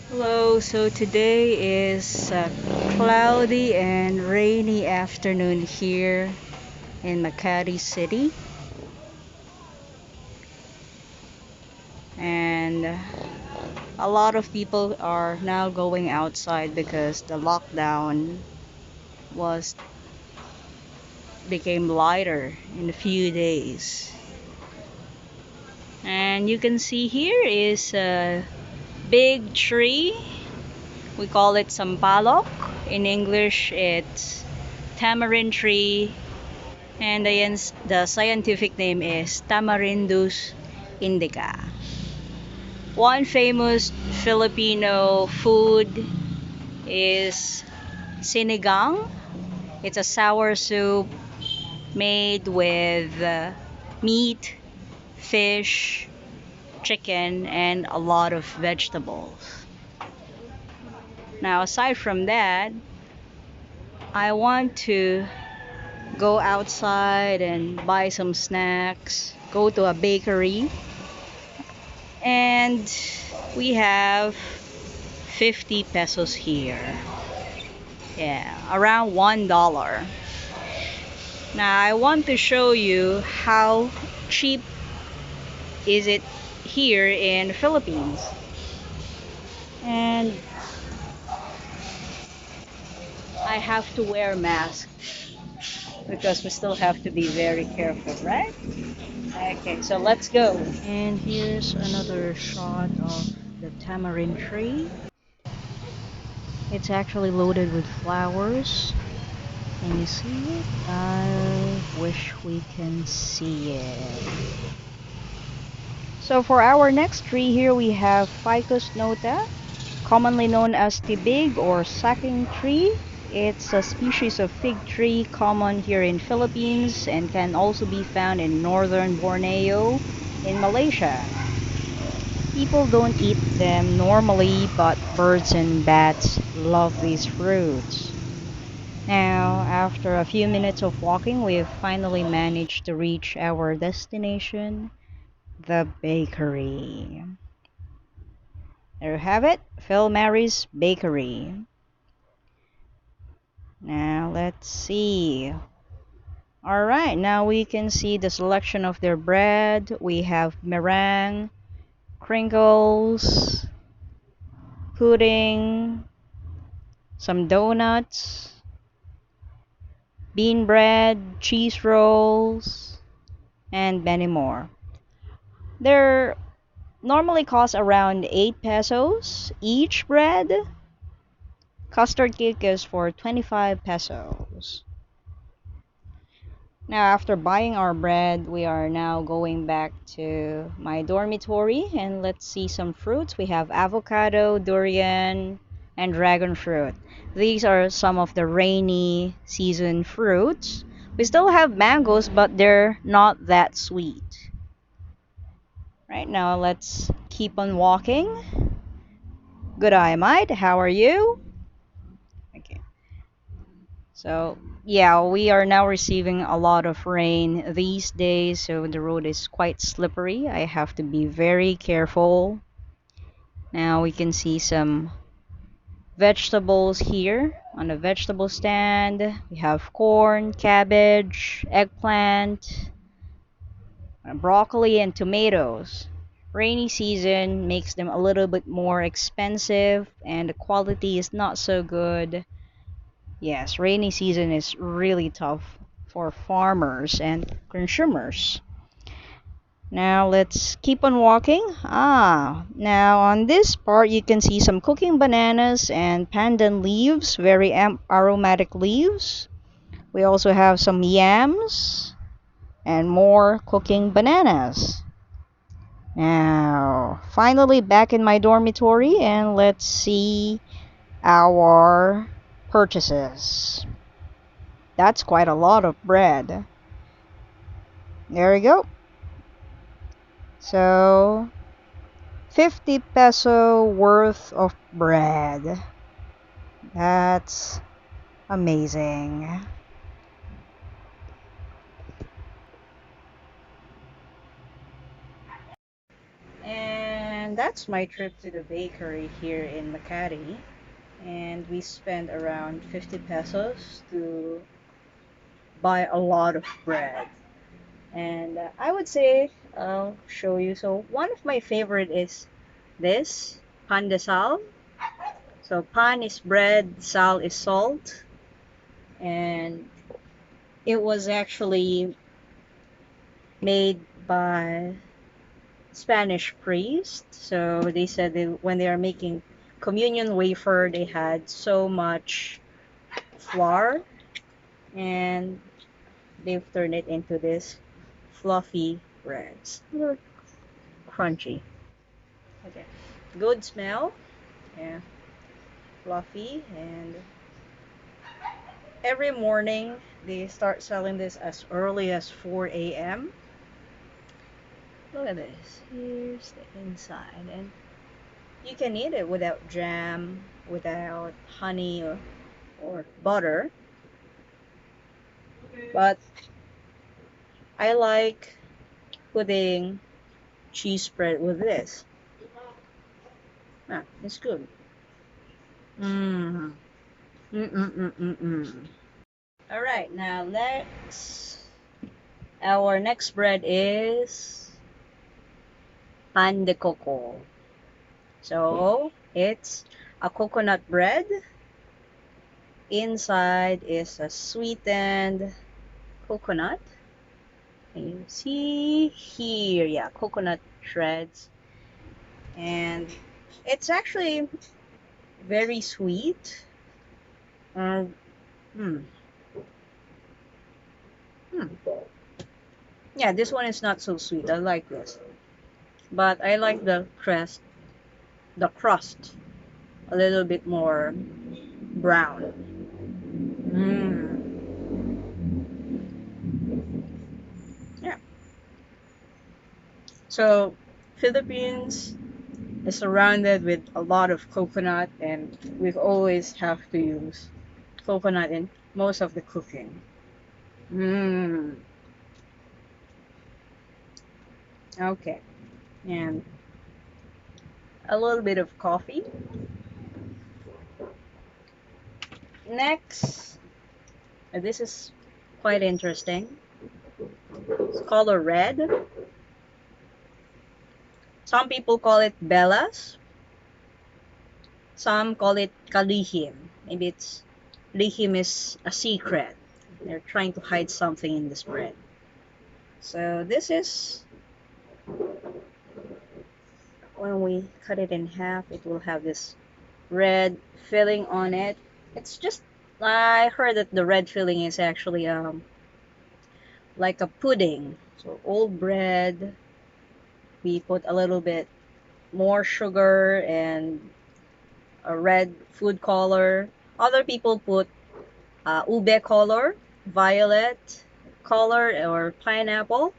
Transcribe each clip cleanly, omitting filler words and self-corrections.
Hello, so today is a cloudy and rainy afternoon here in Makati City, and a lot of people are now going outside because the lockdown was became lighter in a few days. And you can see here is a big tree. We call it sampalok. In English, it's tamarind tree. And the scientific name is Tamarindus indica. One famous Filipino food is sinigang. It's a sour soup made with meat, fish, chicken, and a lot of vegetables. Now, aside from that, I want to go outside and buy some snacks, go to a bakery, and we have 50 pesos here. Yeah, around $1. Now I want to show you how cheap is it here in the Philippines. And I have to wear a mask because we still have to be very careful, right? Okay, so let's go. And here's another shot of the tamarind tree. It's actually loaded with flowers. Can you see it? I wish we can see it. So for our next tree here we have Ficus nota, commonly known as tibig or sacking tree. It's a species of fig tree common here in Philippines and can also be found in northern Borneo in Malaysia. People don't eat them normally, but birds and bats love these fruits. Now, after a few minutes of walking, we've finally managed to reach our destination, the bakery. There you have it, Phil Mary's Bakery. Now, let's see. Alright, now we can see the selection of their bread. We have meringue, crinkles, pudding, some donuts, bean bread, cheese rolls, and many more. They're normally cost around 8 pesos each bread. Custard cake is for 25 pesos. Now, after buying our bread, we are now going back to my dormitory and let's see some fruits. We have avocado, durian, and dragon fruit. These are some of the rainy season fruits. We still have mangoes, but they're not that sweet. Right now, let's keep on walking. Good eye, mate. How are you? Okay. So, yeah, we are now receiving a lot of rain these days, so the road is quite slippery. I have to be very careful. Now we can see some vegetables here on the vegetable stand. We have corn, cabbage, eggplant, broccoli, and tomatoes. Rainy season makes them a little bit more expensive, and the quality is not so good. Yes, rainy season is really tough for farmers and consumers. Now let's keep on walking. Now on this part you can see some cooking bananas and pandan leaves, very aromatic leaves. We also have some yams and more cooking bananas. Now, finally back in my dormitory and let's see our purchases. That's quite a lot of bread. There we go. So, 50 peso worth of bread. That's amazing. And that's my trip to the bakery here in Makati. And we spent around 50 pesos to buy a lot of bread. And I would say I'll show you. So one of my favorite is this pan de sal. So pan is bread, sal is salt, and it was actually made by Spanish priest. So they said when they are making communion wafer, they had so much flour, and they've turned it into this fluffy breads. They're crunchy. Okay, good smell. Yeah, fluffy. And every morning they start selling this as early as 4 a.m. Look at this. Here's the inside, and you can eat it without jam, without honey or butter. But I like putting cheese spread with this. Ah, it's good. Mmm. Mm-mm-mm-mm-mm. All right, now our next bread is pan de coco. So it's a coconut bread. Inside is a sweetened coconut. Can you see here? Yeah, coconut shreds. And it's actually very sweet. Um, hmm, hmm. Yeah, this one is not so sweet. I like this. But I like the crust a little bit more brown. Mm. Yeah. So Philippines is surrounded with a lot of coconut, and we always have to use coconut in most of the cooking. Mm. Okay. And a little bit of coffee. Next, this is quite interesting. It's color red. Some people call it Bellas. Some call it Kalihim. Maybe it's Lihim is a secret. They're trying to hide something in this bread. So this is when we cut it in half, it will have this red filling on it. It's just I heard that the red filling is actually like a pudding. So old bread, we put a little bit more sugar and a red food color. Other people put ube color, violet color, or pineapple.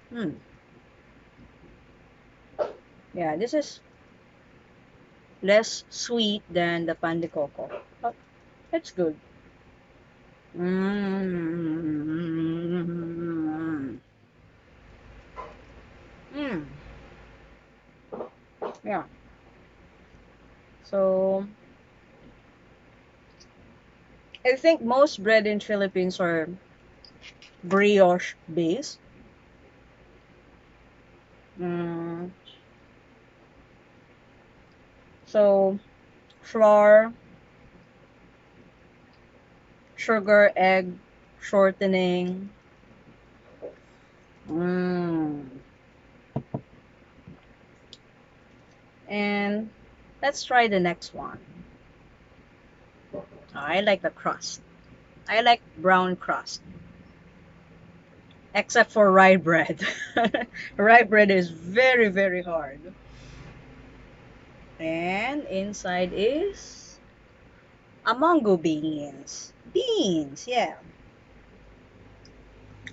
Hmm. Yeah, this is less sweet than the pan de coco. But it's good. Mm. Mm. Yeah. So I think most bread in Philippines are brioche based. Mm. So flour, sugar, egg, shortening. Mm. And let's try the next one. I like the crust. I like brown crust. Except for rye bread. Rye bread is very, very hard. And inside is a mango beans. Beans, yeah.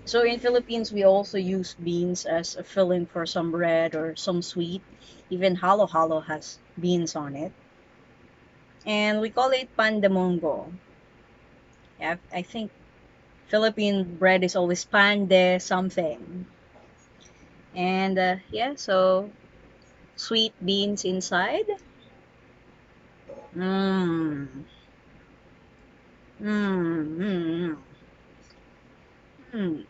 So in Philippines, we also use beans as a filling for some bread or some sweet. Even halo-halo has beans on it. And we call it pandamongo. Yeah, I think Philippine bread is always pan de something. And yeah, so sweet beans inside. Mmm. Mmm. Mmm. Mmm.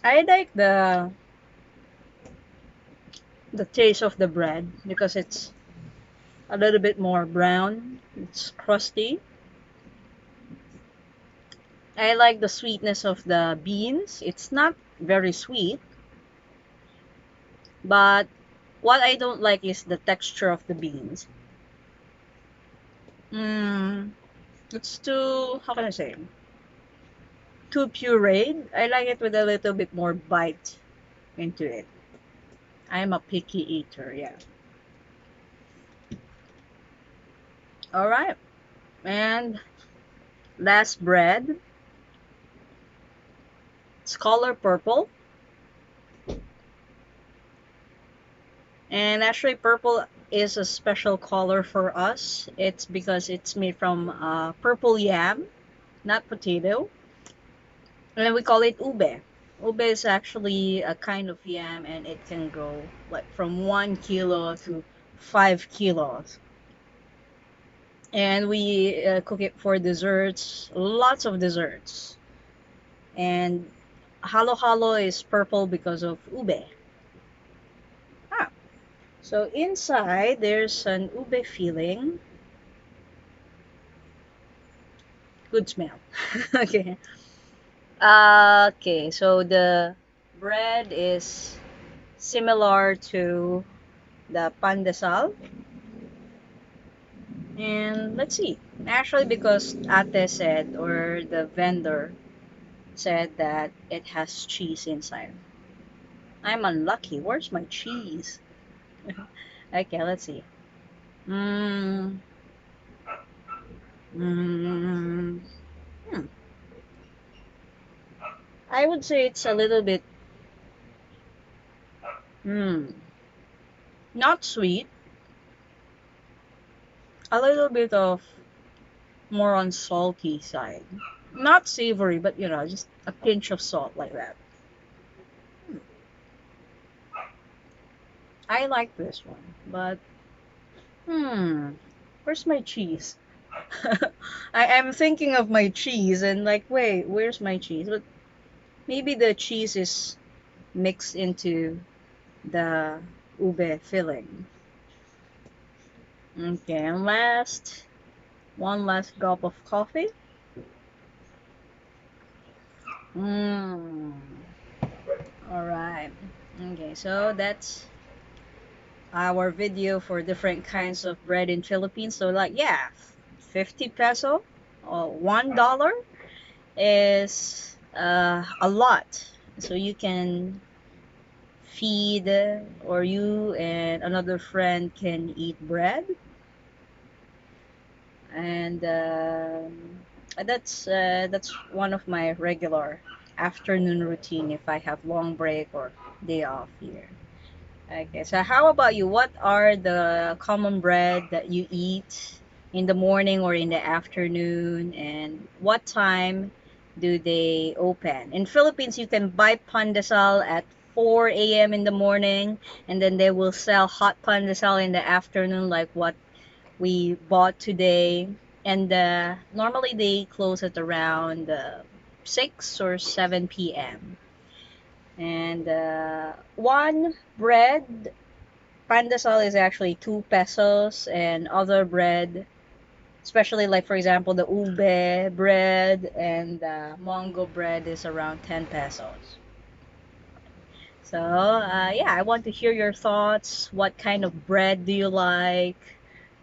I like the taste of the bread because it's a little bit more brown. It's crusty. I like the sweetness of the beans. It's not very sweet, but what I don't like is the texture of the beans. Mm, it's too, how can I say, too pureed. I like it with a little bit more bite into it. I'm a picky eater, yeah. All right, and last bread. It's color purple, and actually purple is a special color for us. It's because it's made from purple yam, not potato. And we call it ube. Ube is actually a kind of yam and it can grow like from 1 kilo to 5 kilos. And we cook it for desserts, lots of desserts. And halo halo is purple because of ube. Ah, so inside there's an ube filling. Good smell. Okay. Okay, so the bread is similar to the pandesal. And let's see. Actually, because Ate said, or the vendor said that it has cheese inside. I'm unlucky. Where's my cheese? Okay, let's see. Mmm. Mmm. Hmm. I would say it's a little bit, hmm, not sweet. A little bit of more on salty side. Not savory, but just a pinch of salt like that. Hmm. I like this one, but where's my cheese? I'm thinking of my cheese and like, wait, where's my cheese? But maybe the cheese is mixed into the ube filling. Okay, and one last gulp of coffee. Mmm. All right. Okay, so that's our video for different kinds of bread in Philippines. So like, yeah, 50 peso or $1 is a lot. So you can feed, or you and another friend can eat bread, and that's one of my regular afternoon routine if I have long break or day off here. Okay, so how about you? What are the common bread that you eat in the morning or in the afternoon, and what time do they open? In Philippines, you can buy pandesal at 4 a.m. in the morning, and then they will sell hot pandesal in the afternoon, like what we bought today. And normally they close at around 6 or 7 p.m. And one bread pandesal is actually 2 pesos, and other bread, especially like for example the ube bread and mango bread, is around 10 pesos. So yeah, I want to hear your thoughts. What kind of bread do you like?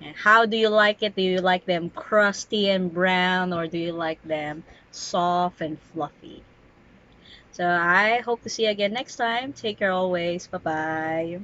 And how do you like it? Do you like them crusty and brown, or do you like them soft and fluffy? So I hope to see you again next time. Take care always. Bye bye.